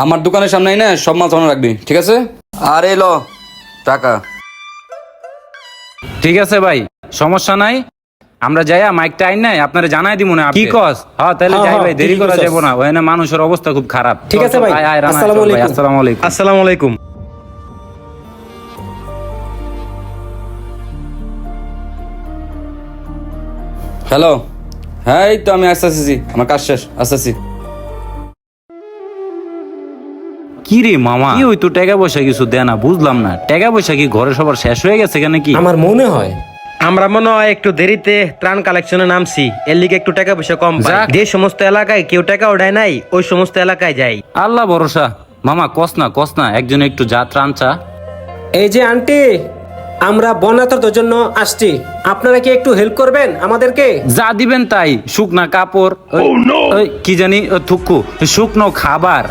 আমার দোকানের সামনে না সব মাল সামনে রাখবি, ঠিক আছে? আর এলো টাকা। ঠিক আছে ভাই, সমস্যা নাই। আমরা যাইয়া মাইকটা আইন নাই আপনারা জানাই দিব না কি কস। হ্যাঁ তাহলে যাই ভাই, দেরি করা যাবো না, ওখানে মানুষের অবস্থা খুব খারাপ। ঠিক আছে ভাই, আসসালামু আলাইকুম। আসসালামু আলাইকুম। আসসালামু আলাইকুম। হ্যালো, হ্যাঁ এই তো আমি আসতেছি, আমার কাজ শেষ, আসতেছি। কি রে মামা, কি ওই তো টাকা পয়সা কিছু দেয় না, বুঝলাম না। টাকা পয়সা কি ঘরে সবার শেষ হয়ে গেছে কেন কি? আমার মনে হয় আমরা মনে হয় একটু দেরিতে ত্রাণ কালেকশনে নামছি, এর লিগে একটু টাকা পয়সা কম পাই। যাক। যে সমস্ত এলাকায় কেউ টাকা ওঠায় নাই, ওই সমস্ত এলাকায় যাই। আল্লাহ ভরসা। মামা কস না, একজন একটু যা ত্রাণ চা। এই যে আন্টি, আমরা বন্যার্থদের জন্য আসছি, আপনারা কি একটু হেল্প করবেন আমাদেরকে? যা দিবেন তাই, শুকনা কাপড়, ওই কি জানি থুকু, শুকনো খাবার।